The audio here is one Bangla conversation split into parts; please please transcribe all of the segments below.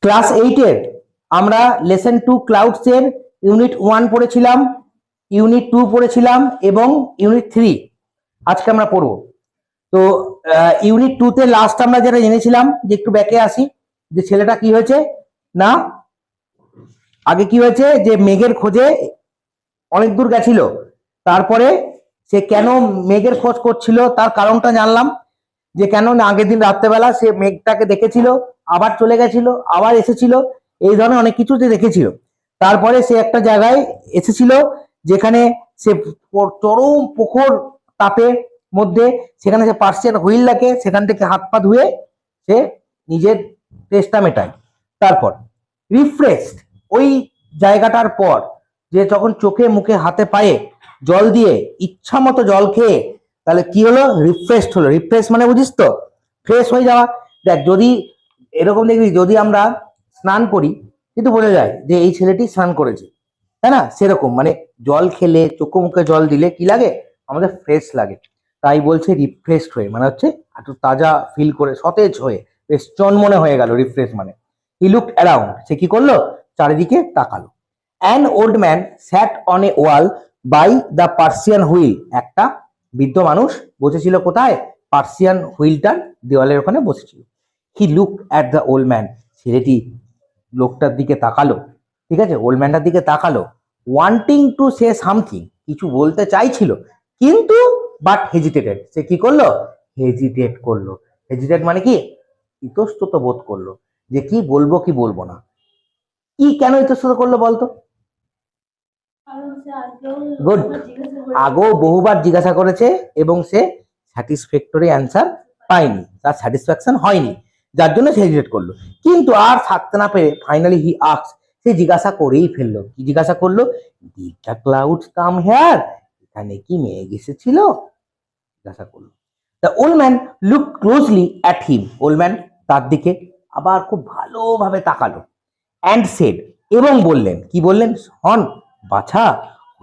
ক্লাস 8-এর আমরা লেসন 2 ক্লাউডস এর ইউনিট 1 পড়েছিলাম, ইউনিট 2 পড়েছিলাম এবং ইউনিট 3 আজকে আমরা পড়ব। তো ইউনিট 2 তে লাস্ট আমরা যেটা জেনেছিলাম, যে একটু ব্যাকে আসি, যে ছেলেটা কি হয়েছে না, আগে কি হয়েছে যে মেঘের খোঁজে অনেক দূর গেছিল, তারপরে সে কেন মেঘের খোঁজ করছিল তার কারণটা জানলাম, যে কেন আগের দিন রাত্রেবেলা সে মেঘটাকে দেখেছিল, আবার চলে গেছিল, আবার এসেছিল, এই ধরনের অনেক কিছু সে দেখেছিল। তারপরে সে একটা জায়গায় এসেছিল যেখানে সে চরম প্রখর তাপের মধ্যে, সেখানে সে পার্সিয়ান হুইল লাগে, সেখান থেকে হাত পা ধুয়ে সে নিজের তেষ্টা মেটায়। তারপর রিফ্রেশড, ওই জায়গাটার পর যে যখন চোখে মুখে হাতে পায়ে জল দিয়ে ইচ্ছা মতো জল খেয়ে, তাহলে কি হলো, রিফ্রেশড হলো। রিফ্রেশ মানে বুঝিস তো, ফ্রেশ হয়ে যাওয়া। দেখ যদি এরকম দেখবি, যদি আমরা স্নান করি কিন্তু বোঝা যায় যে এই ছেলেটি স্নান করেছে, তাই না? সেরকম মানে জল খেলে চোখে মুখে জল দিলে কি লাগে, আমাদের ফ্রেশ লাগে। তাই বলছে রিফ্রেশড হয়ে, মানে হচ্ছে একটু তাজা ফিল করে, সতেজ হয়ে, বেশ চনমনে হয়ে গেল। রিফ্রেশ মানে হি লুকড অ্যারাউন্ড, সে কি করলো, চারিদিকে তাকালো। An old man sat on a wall by the Persian wheel, একটা বৃদ্ধ মানুষ বসেছিল কোথায়, পার্সিয়ান হুইলটার দেওয়ালের ওখানে বসেছিল। He look at the old man, ছেলেটি লোকটার দিকে তাকালো, ঠিক আছে, ওল্ড ম্যানটার দিকে তাকালো, ওয়ান্টিং টু সে সামথিং, কিছু বলতে চাইছিল, কিন্তু বাট হেজিটেটেড, সে কি করলো, হেজিটেট করলো। হেজিটেট মানে কি, ইতস্তত বোধ করলো, যে কি বলবো কি বলবো না। কি কেন ইতস্তত করলো বলতো? গুড, আগেও বহুবার জিজ্ঞাসা করেছে এবং সে স্যাটিসফ্যাক্টরি অ্যান্সার পায়নি, তার স্যাটিসফ্যাকশন হয়নি, যার জন্য সে হেজিটেট করলো। কিন্তু আর থাকতে না পেরে ফাইনালি হি আস্কড, সে জিজ্ঞাসা করেই ফেললো। কি জিজ্ঞাসা করলো, did the clouds come here, এখানে কি মেঘ এসেছিল, জিজ্ঞাসা করলো। The old man look closely at him, old man তার দিকে আবার খুব ভালোভাবে তাকালো। অ্যান্ড সেড, এবং বললেন, কি বললেন, হন বাছা,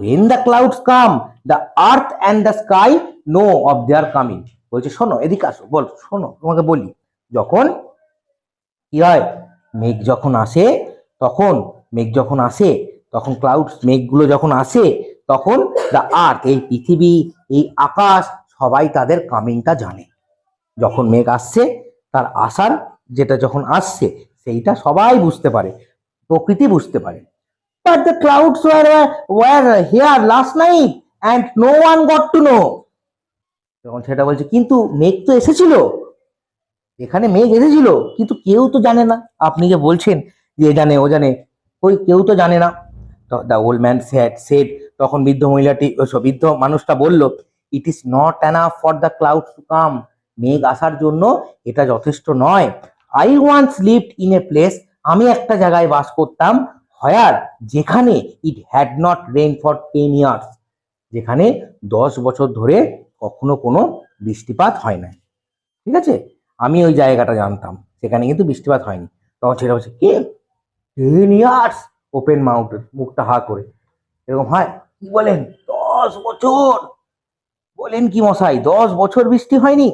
when the clouds come the earth and the sky know of their coming, বলছে শোনো এদিকে আসো, বল শোনো তোমাকে বলি, যখন কি হয়, মেঘ যখন আসে, তখন মেঘ যখন আসে, তখন ক্লাউডস মেঘগুলো যখন আসে, তখন দ্য আর্থ, এই পৃথিবী, এই আকাশ, সবাই তাদের কামিংটা জানে। যখন মেঘ আসছে, তার আসার যেটা যখন আসছে সেইটা সবাই বুঝতে পারে, প্রকৃতি বুঝতে পারে। But the clouds were here last night and no one got to know. তখন সেটা বলছে, কিন্তু মেঘ তো এসেছিল, এখানে মেঘ এসেছিল, কিন্তু কেউ তো জানে না। আপনি যে বলছেন যে এ জানে ও জানে, ওই কেউ তো জানে না। দ্য ওল্ড ম্যান সেড, তখন বৃদ্ধ মহিলাটি, বৃদ্ধ মানুষটা বলল, it is not enough for the clouds to come, মেঘ আসার জন্য এটা যথেষ্ট নয়। I once lived in a place, আমি একটা জায়গায় বাস করতাম, হয়ার, যেখানে it had not rain for 10 years, যেখানে 10 বছর ধরে কখনো কোনো বৃষ্টিপাত হয় না। ঠিক আছে, আমি ওই জায়গাটা জানতাম, সেখানে কিন্তু বৃষ্টিপাত হয়নি। তখন সেটা হচ্ছে কে, 10 ইয়ার্স, ওপেন মাউথ, মুখটা হা করে, এরকম হয়, কি বলেন 10 বছর, বলেন কি মশাই 10 বছর বৃষ্টি হয়নি।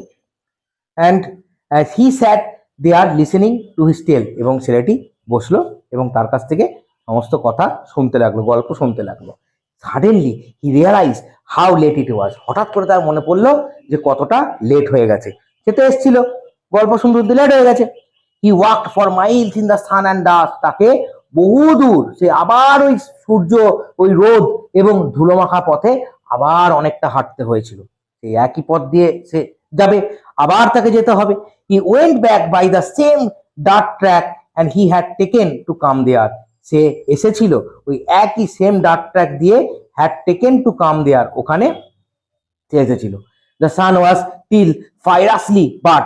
And he sat there listening to his tale, এবং ছেলেটি বসলো এবং তার কাছ থেকে সমস্ত কথা শুনতে লাগলো, গল্প শুনতে লাগলো। Suddenly he realise how late it was, হঠাৎ করে তার মনে পড়লো যে কতটা লেট হয়ে গেছে, সে তো এসেছিল, গল্প শুনতে লেট হয়ে গেছে। He walked for miles in the sun and dust, তাকে বহু দূর সে আবার ওই সূর্য, ওই রোদ এবং ধুলোমাখা পথে আবার অনেকটা হাঁটতে হয়েছিল। সেই একই পথ দিয়ে সে যাবে, আবার তাকে যেতে হবে। He went back by the same dirt track and he had taken to come there, সে এসেছিল ওই একই সেম ডার্ট ট্র্যাক দিয়ে, had taken to come there, ওখানে সে এসেছিল। The sun was still furiously, but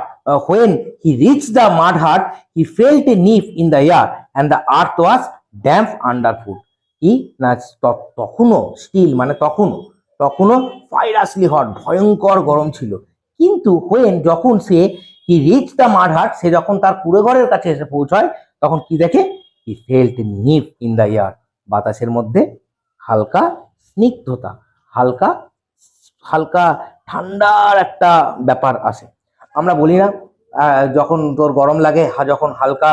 when he reached the mud hut he felt a nip in the air and the earth was damp underfoot. কি না, তখনও স্টিল মানে তখনও ফায়ারাসলি হট, ভয়ঙ্কর গরম ছিল। কিন্তু when, যখন সে হি রিচ দ্য মাড হাট, সে যখন তার কুড়ে ঘরের কাছে এসে পৌঁছায়, তখন কি দেখে, he felt Nip in the air, বাতাসের মধ্যে হালকা স্নিগ্ধতা, হালকা হালকা ঠান্ডার একটা ব্যাপার আসে। আমরা বলি না, যখন তোর গরম লাগে, যখন হালকা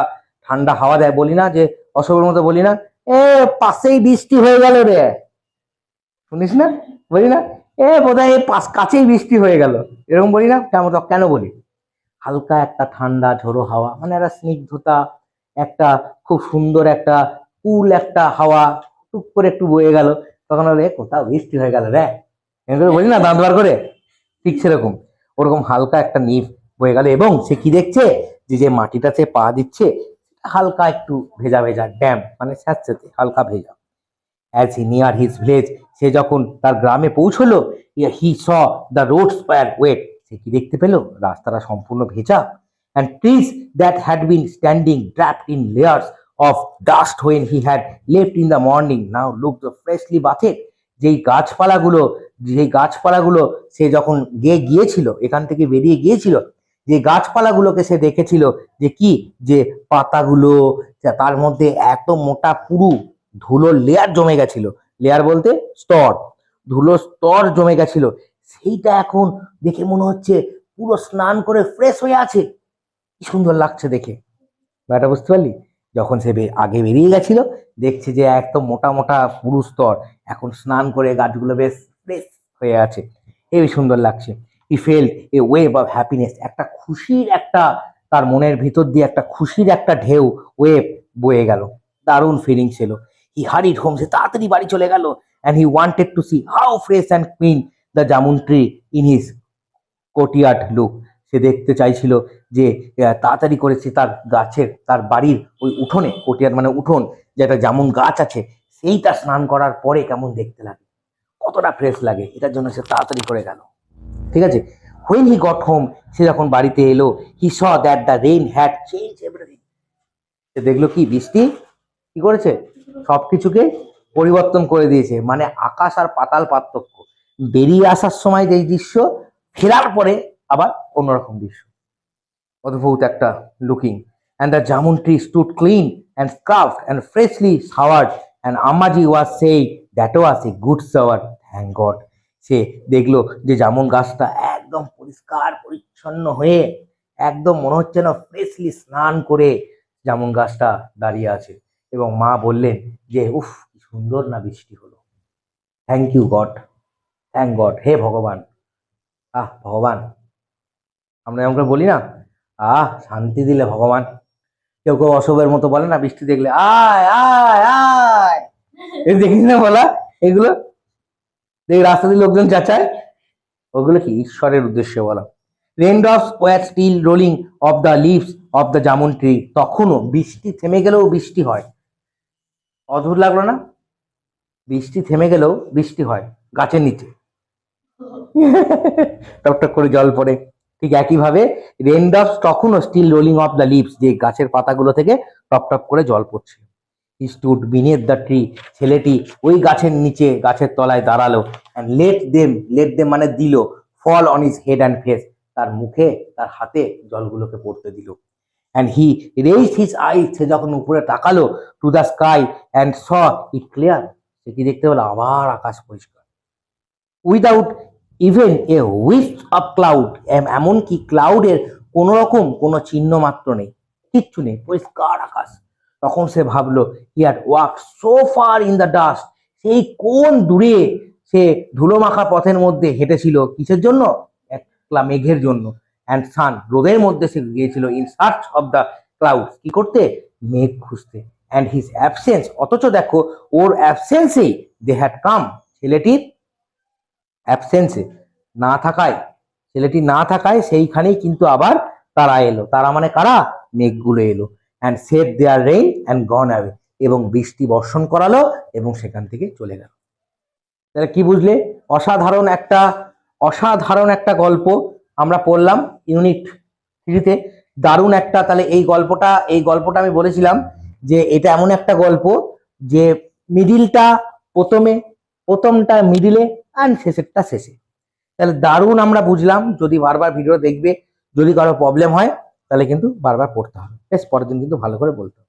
ঠান্ডা হাওয়া দেয়, বলি না যে অশোকের মতো বলি না, এ পাশেই বৃষ্টি হয়ে গেল রে, শুনিস না, বলি না, এ বোধহয় কাছেই বৃষ্টি হয়ে গেল, এরকম বলি না, কেন বলি? হালকা একটা ঠান্ডা ঝোড়ো হাওয়া, মানে একটা স্নিগ্ধতা, একটা খুব সুন্দর একটা কুল একটা হাওয়া টুক করে একটু বয়ে গেল, তখন বলে কোথাও বৃষ্টি হয়ে গেল রে, এরকম বলি না দাঁত বার করে, ঠিক সেরকম ওরকম হালকা একটা নিভ বয়ে গেল। এবং সে কি দেখছে, যে যে মাটিটা সে পা দিচ্ছে হালকা একটু ভেজা ভেজা, ড্যাম মানে স্যাঁতস্যাঁতে হালকা ভেজা। As he near his village, সে যখন তার গ্রামে পৌঁছলো, he saw the roads were wet, সে কি দেখতে পেল, রাস্তাটা সম্পূর্ণ ভেজা, and trees that had been standing draped in layers of dust when he had left in the morning now looked freshly bathed, যেই গাছপালাগুলো সে যখন গিয়েছিল, এখান থেকে বেরিয়ে গিয়েছিল, যে গাছপালাগুলোকে সে দেখেছিল, যে কি, যে পাতাগুলো, তার মধ্যে এত মোটা পুরু ধুলোর লেয়ার জমে গেছিল, লেয়ার বলতে স্তর, ধুলোর স্তর জমে গেছিল, সেইটা এখন দেখে মনে হচ্ছে পুরো স্নান করে ফ্রেশ হয়ে আছে, কি সুন্দর লাগছে দেখে। ব্যাটা বুঝতে পারলি? যখন সে আগে বেরিয়ে গেছিল, দেখছে যে একদম মোটা মোটা পুরু স্তর, এখন স্নান করে গাছগুলো বেশ ফ্রেশ হয়ে আছে, এই সুন্দর লাগছে। He felt a wave of happiness, একটা খুশির একটা, তার মনের ভিতর দিয়ে একটা খুশির একটা ঢেউ, ওয়েভ বয়ে গেল, দারুণ ফিলিংস ছিল। হি হারিড হোম, সে তাড়াতাড়ি বাড়ি চলে গেল, and he wanted to see how fresh and clean the jamun tree in his courtyard look, সে দেখতে চাইছিল যে তাড়াতাড়ি করে সে তার বাড়ির ওই উঠোনে, কোর্টইয়ার্ড মানে উঠোন, যে একটা জামুন গাছ আছে, সেইটা স্নান করার পরে কেমন দেখতে লাগে, কতটা ফ্রেশ লাগে, এটার জন্য সে তাড়াতাড়ি করে গেল। ঠিক আছে, হোয়েন হি গট হোম, সে যখন বাড়িতে এলো, he saw that the rain had change everything, সে দেখলো কি, বৃষ্টি কি করেছে, সবকিছুকে পরিবর্তন করে দিয়েছে, মানে আকাশ আর পাতাল পার্থক্য, বেরিয়ে আসার সময় যেই দৃশ্য, ফেরার পরে আবার অন্যরকম দৃশ্য, অদ্ভুত একটা looking. And the jamun tree stood clean and scarfed and freshly showered, and Ammaji was say that was a good shower, thank God, সে দেখলো যে জামুন গাছটা একদম পরিষ্কার পরিচ্ছন্ন হয়ে, একদম মনে হচ্ছে না ফ্রেশলি স্নান করে জামুন গাছটা দাঁড়িয়ে আছে, এবং মা বললেন যে উফ কি সুন্দর না বৃষ্টি হলো, thank you God, thank God, হে ভগবান, ভগবান, আমরা যেমন করে বলি না, শান্তি দিলে ভগবান, কেউ কেউ অশোকের মতো বলে না, বৃষ্টি দেখলে আয় আয় আয়, এই দেখিস না বলা, এগুলো দেখ রাস্তা দিয়ে লোকজন চাচায়, ওগুলো কি ঈশ্বরের উদ্দেশ্যে বলা। Raindrops were still rolling off the leaves off the jamun tree, তখনও বৃষ্টি থেমে গেলেও বৃষ্টি হয়, অদ্ভুত লাগলো না, বৃষ্টি থেমে গেলেও বৃষ্টি হয় গাছের নিচে, টকটক করে জল পড়ে, ঠিক একইভাবে রেইনড্রপস তখনও still rolling off the leaves, যে গাছের পাতাগুলো থেকে টপ টপ করে জল পড়ছে। He stood beneath the tree, ছেলেটি ওই গাছের নিচে, গাছের তলায় দাঁড়ালো, অ্যান্ড লেট দেম মানে দিল, fall on his head and face, তার মুখে তার হাতে জলগুলোকে পড়তে দিল। And he raised his eye, সে যখন উপরে তাকালো, to the sky and saw it clear, সে কি দেখতে পেলো, আবার আকাশ পরিষ্কার, without even a wisp of cloud, এমনকি ক্লাউডের কোনো রকম কোনো চিহ্ন মাত্র নেই, কিচ্ছু নেই, পরিষ্কার আকাশ। তখন সে ভাবলো, he had walk so far in the dust, সেই কোন দূরে সে ধুলোমাখা পথের মধ্যে হেঁটেছিল, কিসের জন্য, একলা মেঘের জন্য, অ্যান্ড সান, রোদের মধ্যে সে গিয়েছিল, in search of the cloud, কি করতে, মেঘ খুঁজতে, অ্যান্ড হিজ অ্যাবসেন্স, অথচ দেখো ওর অ্যাবসেন্সেই দে হ্যাড কাম, ছেলেটির অ্যাবসেন্সে, না থাকায়, ছেলেটি না থাকায় সেইখানেই কিন্তু আবার তারা এলো, তারা মানে কারা, মেঘগুলো এলো, and sent their rain and gone away, এবং বৃষ্টি বর্ষণ করালো এবং সেখান থেকে চলে গেল। তাহলে কি বুঝলে, অসাধারণ একটা গল্প আমরা পড়লাম ইউনিট 3-তে, দারুণ একটা। তাহলে এই গল্পটা আমি বলেছিলাম যে এটা এমন একটা গল্প যে মিডিলটা প্রথমটা মিডিলে অ্যান্ড শেষেরটা শেষে, তাহলে দারুণ আমরা বুঝলাম। যদি বারবার ভিডিও দেখবে, যদি কারো প্রবলেম হয় তাহলে কিন্তু বারবার পড়তে হবে, বেশ পরের দিন কিন্তু ভালো করে বলতে হবে।